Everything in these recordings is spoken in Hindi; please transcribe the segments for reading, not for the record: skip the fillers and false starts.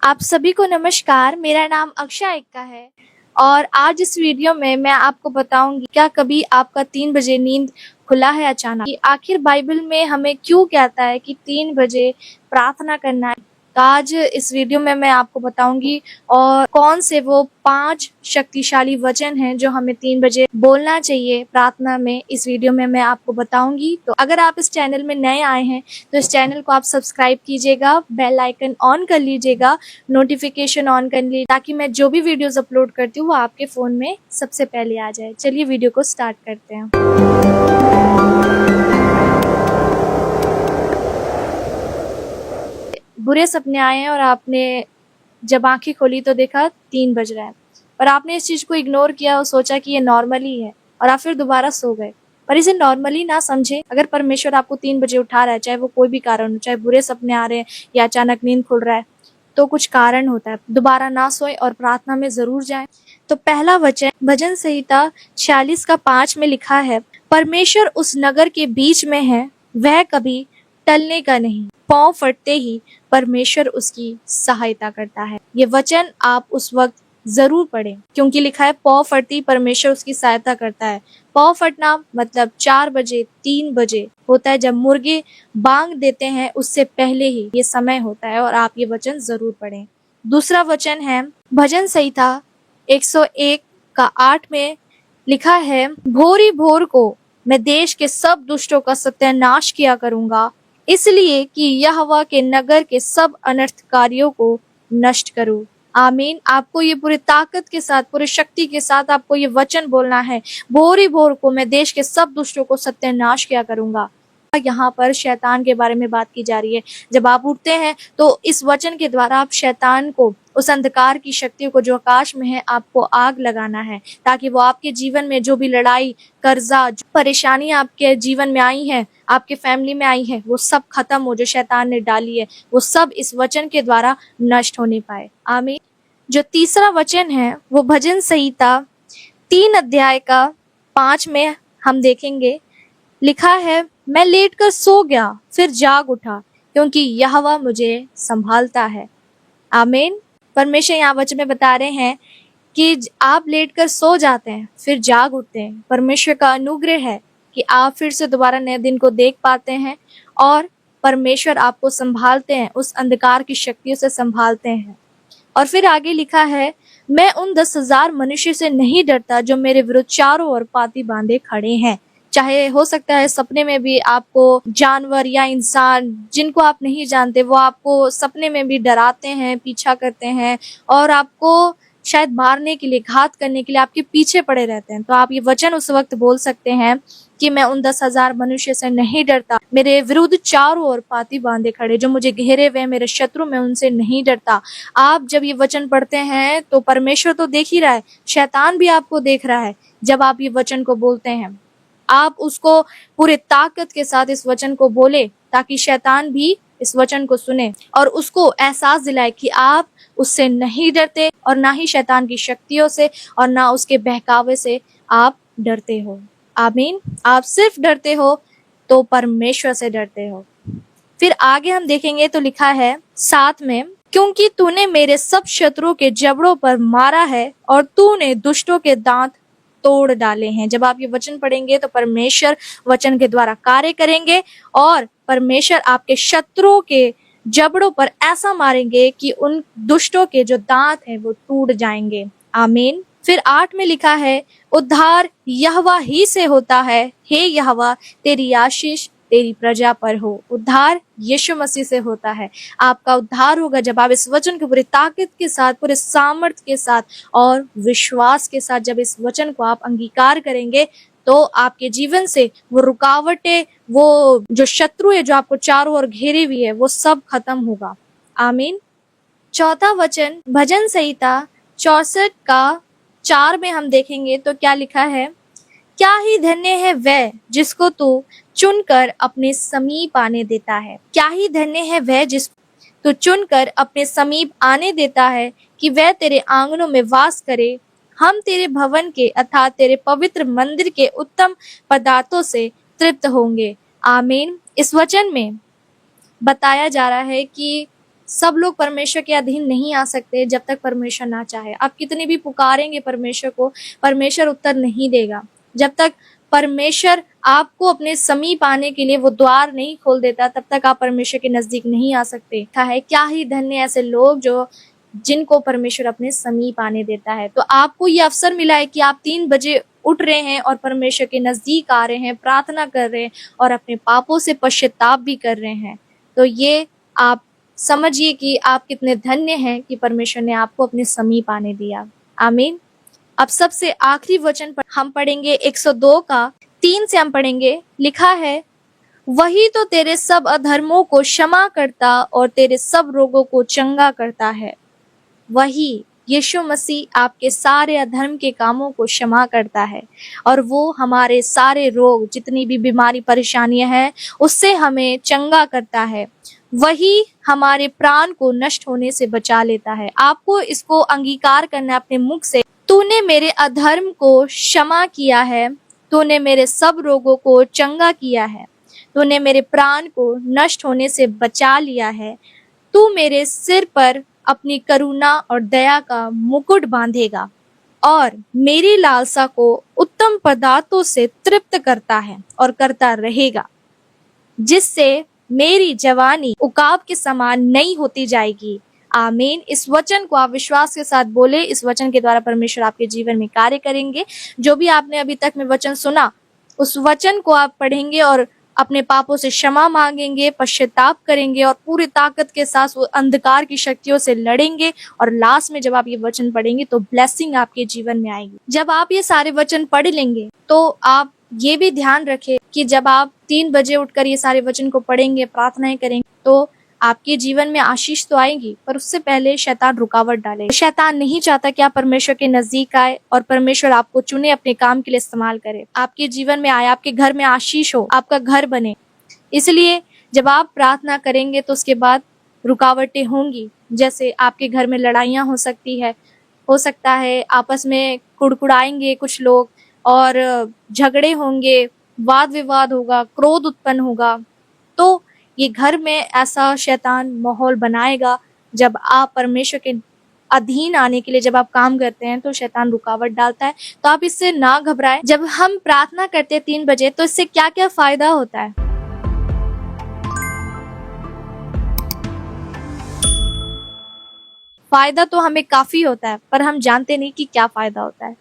आप सभी को नमस्कार। मेरा नाम अक्षय एक्का है और आज इस वीडियो में मैं आपको बताऊंगी क्या कभी आपका 3 बजे नींद खुला है अचानक। कि आखिर बाइबल में हमें क्यों कहता है कि 3 बजे प्रार्थना करना है। तो आज इस वीडियो में मैं आपको बताऊंगी और कौन से वो 5 शक्तिशाली वचन हैं जो हमें 3 बजे बोलना चाहिए प्रार्थना में। इस वीडियो में मैं आपको बताऊंगी। तो अगर आप इस चैनल में नए आए हैं तो इस चैनल को आप सब्सक्राइब कीजिएगा, बेल आइकन ऑन कर लीजिएगा, नोटिफिकेशन ऑन कर लीजिए ताकि मैं जो भी वीडियोस अपलोड करती हूँ वो आपके फोन में सबसे पहले आ जाए। चलिए वीडियो को स्टार्ट करते हैं। बुरे सपने आए हैं और आपने जब आंखें खोली तो देखा 3 बज रहा है और आपने इस चीज को इग्नोर किया और सोचा कि ये नॉर्मली है और आप फिर दोबारा सो गए। पर इसे नॉर्मली ना समझे। अगर परमेश्वर आपको 3 बजे उठा रहा है, चाहे वो कोई भी कारण हो, चाहे बुरे सपने आ रहे हैं या अचानक नींद खुल रहा है, तो कुछ कारण होता है। दोबारा ना सोए और प्रार्थना में जरूर जाए। तो पहला वचन भजन संहिता 46 का 5 में लिखा है, परमेश्वर उस नगर के बीच में है, वह कभी टलने का नहीं। पांव फटते ही परमेश्वर उसकी सहायता करता है। ये वचन आप उस वक्त जरूर पढ़ें क्योंकि लिखा है पांव फटती परमेश्वर उसकी सहायता करता है। पांव फटना मतलब 4 बजे 3 बजे होता है जब मुर्गे बांग देते हैं, उससे पहले ही ये समय होता है और आप ये वचन जरूर पढ़ें। दूसरा वचन है भजन संहिता 101 का 8 में लिखा है, भोरी भोर को मैं देश के सब दुष्टों का सत्यानाश किया करूंगा, इसलिए कि यहोवा के नगर के सब अनर्थकारियों को नष्ट करूं। आमीन। आपको ये पूरी ताकत के साथ, पूरी शक्ति के साथ आपको ये वचन बोलना है, भोरी भोर को मैं देश के सब दुष्टों को सत्यानाश किया करूंगा। यहाँ पर शैतान के बारे में बात की जा रही है। जब आप उठते हैं तो इस वचन के द्वारा आप शैतान को, उस अंधकार की शक्तियों को जो आकाश में है, आपको आग लगाना है ताकि वो आपके जीवन में जो भी लड़ाई, कर्जा, जो परेशानी आपके जीवन में आई है, आपके फैमिली में आई है, वो सब खत्म हो। जो शैतान ने डाली है वो सब इस वचन के द्वारा नष्ट होने पाए। आमीन। जो तीसरा वचन है वो भजन संहिता 3 अध्याय का 5 में हम देखेंगे। लिखा है, मैं लेटकर सो गया फिर जाग उठा क्योंकि यहोवा मुझे संभालता है। आमीन। परमेश्वर यहाँ वचन में बता रहे हैं कि आप लेटकर सो जाते हैं फिर जाग उठते हैं। परमेश्वर का अनुग्रह है कि आप फिर से दोबारा नए दिन को देख पाते हैं और परमेश्वर आपको संभालते हैं, उस अंधकार की शक्तियों से संभालते हैं। और फिर आगे लिखा है, मैं उन 10,000 मनुष्य से नहीं डरता जो मेरे विरुद्ध चारों ओर पाती बांधे खड़े हैं। चाहे हो सकता है सपने में भी आपको जानवर या इंसान जिनको आप नहीं जानते वो आपको सपने में भी डराते हैं, पीछा करते हैं और आपको शायद मारने के लिए, घात करने के लिए आपके पीछे पड़े रहते हैं। तो आप ये वचन उस वक्त बोल सकते हैं कि मैं उन 10,000 मनुष्य से नहीं डरता, मेरे विरुद्ध चारों ओर पाती बांधे खड़े, जो मुझे घेरे हुए मेरे शत्रु, मैं उनसे नहीं डरता। आप जब ये वचन पढ़ते हैं तो परमेश्वर तो देख ही रहा है, शैतान भी आपको देख रहा है। जब आप ये वचन को बोलते हैं आप उसको पूरे ताकत के साथ इस वचन को बोले ताकि शैतान भी इस वचन को सुने और उसको एहसास दिलाए कि आप उससे नहीं डरते और ना ही शैतान की शक्तियों से और ना उसके बहकावे से आप डरते हो। आमीन। आप सिर्फ डरते हो तो परमेश्वर से डरते हो। फिर आगे हम देखेंगे तो लिखा है 7 में, क्योंकि तूने मेरे सब शत्रुओं के जबड़ों पर मारा है और तूने दुष्टों के दांत तोड़ डाले हैं। जब आप ये वचन पढ़ेंगे तो परमेश्वर वचन के द्वारा कार्य करेंगे और परमेश्वर आपके शत्रुओं के जबड़ों पर ऐसा मारेंगे कि उन दुष्टों के जो दांत हैं वो टूट जाएंगे। आमीन। फिर 8 में लिखा है, उद्धार यहोवा ही से होता है, हे यहोवा तेरी आशीष तेरी प्रजा पर हो। उद्धार यीशु मसीह से होता है। आपका उद्धार होगा जब आप इस वचन को पूरी ताकत के साथ, पूरे सामर्थ्य के साथ और विश्वास के साथ जब इस वचन को आप अंगीकार करेंगे तो आपके जीवन से वो रुकावटें, वो जो शत्रु है जो आपको चारों ओर घेरे हुई है, वो सब खत्म होगा। आमीन। चौथा वचन भजन संहिता 64 का 4 में हम देखेंगे तो क्या लिखा है, क्या ही धन्य है वह जिसको तू चुनकर अपने समीप आने देता है। क्या ही धन्य है वह जिसको तू चुनकर अपने समीप आने देता है कि वह तेरे आंगनों में वास करे। हम तेरे भवन के अर्थात तेरे पवित्र मंदिर के उत्तम पदार्थों से तृप्त होंगे। आमीन। इस वचन में बताया जा रहा है कि सब लोग परमेश्वर के अधीन नहीं आ सकते जब तक परमेश्वर ना चाहे। आप कितनी भी पुकारेंगे परमेश्वर को, परमेश्वर उत्तर नहीं देगा। जब तक परमेश्वर आपको अपने समीप आने के लिए वो द्वार नहीं खोल देता, तब तक आप परमेश्वर के नजदीक नहीं आ सकते। है क्या ही धन्य ऐसे लोग जो जिनको परमेश्वर अपने समीप आने देता है। तो आपको ये अवसर मिला है कि आप 3 बजे उठ रहे हैं और परमेश्वर के नजदीक आ रहे हैं, प्रार्थना कर रहे हैं और अपने पापों से पश्चाताप भी कर रहे हैं। तो ये आप समझिए कि आप कितने धन्य हैं कि परमेश्वर ने आपको अपने समीप आने दिया। आमीन। अब सबसे आखिरी वचन हम पढ़ेंगे 102 का 3 से हम पढ़ेंगे। लिखा है, वही तो तेरे सब अधर्मों को क्षमा करता और तेरे सब रोगों को चंगा करता है। वही यीशु मसीह आपके सारे अधर्म के कामों को क्षमा करता है और वो हमारे सारे रोग, जितनी भी बीमारी परेशानियां हैं, उससे हमें चंगा करता है। वही हमारे प्राण को नष्ट होने से बचा लेता है। आपको इसको अंगीकार करना है अपने मुख से। तूने मेरे अधर्म को क्षमा किया है, तूने मेरे सब रोगों को चंगा किया है, तूने मेरे प्राण को नष्ट होने से बचा लिया है। तू मेरे सिर पर अपनी करुणा और दया का मुकुट बांधेगा और मेरी लालसा को उत्तम पदार्थों से तृप्त करता है और करता रहेगा, जिससे मेरी जवानी उकाब के समान नई होती जाएगी। आमीन। इस वचन को आप विश्वास के साथ बोले। इस वचन के द्वारा परमेश्वर आपके जीवन में कार्य करेंगे। जो भी आपने अभी तक में वचन सुना, उस वचन को आप पढ़ेंगे और अपने पापों से क्षमा मांगेंगे, पश्चाताप करेंगे और पूरी ताकत के साथ वो अंधकार की शक्तियों से लड़ेंगे। और लास्ट में जब आप ये वचन पढ़ेंगे तो ब्लेसिंग आपके जीवन में आएगी। जब आप ये सारे वचन पढ़ लेंगे तो आप ये भी ध्यान रखें कि जब आप 3 बजे उठकर ये सारे वचन को पढ़ेंगे, प्रार्थनाएं करेंगे, तो आपके जीवन में आशीष तो आएगी, पर उससे पहले शैतान रुकावट डालेगा। शैतान नहीं चाहता कि आप परमेश्वर के नजदीक आए और परमेश्वर आपको चुने, अपने काम के लिए इस्तेमाल करे, आपके जीवन में आए, आपके घर में आशीष हो, आपका घर बने। इसलिए जब आप प्रार्थना करेंगे तो उसके बाद रुकावटें होंगी। जैसे आपके घर में लड़ाइयाँ हो सकती है, हो सकता है आपस में कुड़कुड़ाएंगे कुछ लोग और झगड़े होंगे, वाद विवाद होगा, क्रोध उत्पन्न होगा। तो ये घर में ऐसा शैतान माहौल बनाएगा। जब आप परमेश्वर के अधीन आने के लिए जब आप काम करते हैं तो शैतान रुकावट डालता है। तो आप इससे ना घबराएं। जब हम प्रार्थना करते हैं 3 बजे तो इससे क्या क्या फायदा होता है? फायदा तो हमें काफी होता है, पर हम जानते नहीं कि क्या फायदा होता है।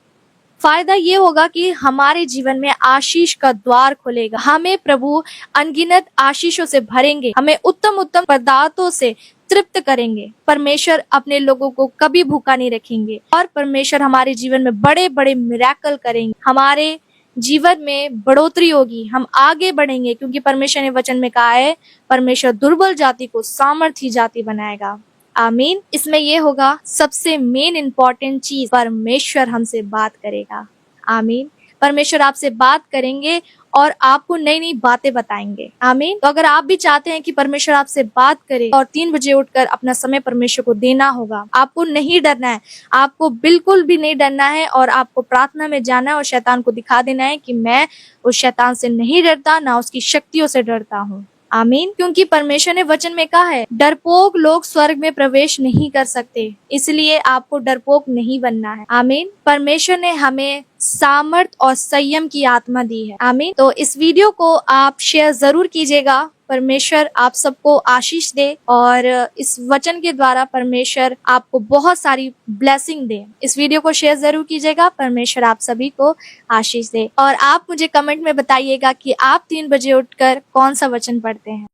फायदा ये होगा कि हमारे जीवन में आशीष का द्वार खुलेगा। हमें प्रभु अनगिनत आशीषों से भरेंगे, हमें उत्तम उत्तम पदार्थों से तृप्त करेंगे। परमेश्वर अपने लोगों को कभी भूखा नहीं रखेंगे और परमेश्वर हमारे जीवन में बड़े बड़े मिरेकल करेंगे। हमारे जीवन में बढ़ोतरी होगी, हम आगे बढ़ेंगे, क्योंकि परमेश्वर ने वचन में कहा है, परमेश्वर दुर्बल जाति को सामर्थी जाति बनाएगा। आमीन। इसमें ये होगा, सबसे मेन इंपॉर्टेंट चीज, परमेश्वर हमसे बात करेगा। आमीन। परमेश्वर आपसे बात करेंगे और आपको नई नई बातें बताएंगे। आमीन। तो अगर आप भी चाहते हैं कि परमेश्वर आपसे बात करे और 3 बजे उठकर अपना समय परमेश्वर को देना होगा, आपको नहीं डरना है, आपको बिल्कुल भी नहीं डरना है और आपको प्रार्थना में जाना है और शैतान को दिखा देना है कि मैं उस शैतान से नहीं डरता, ना उसकी शक्तियों से डरता हूँ। आमीन। क्योंकि परमेश्वर ने वचन में कहा है, डरपोक लोग स्वर्ग में प्रवेश नहीं कर सकते, इसलिए आपको डरपोक नहीं बनना है। आमीन। परमेश्वर ने हमें सामर्थ और संयम की आत्मा दी है। आमीन। तो इस वीडियो को आप शेयर जरूर कीजिएगा। परमेश्वर आप सबको आशीष दे और इस वचन के द्वारा परमेश्वर आपको बहुत सारी ब्लेसिंग दे। इस वीडियो को शेयर जरूर कीजिएगा। परमेश्वर आप सभी को आशीष दे और आप मुझे कमेंट में बताइएगा कि आप 3 बजे उठकर कौन सा वचन पढ़ते हैं।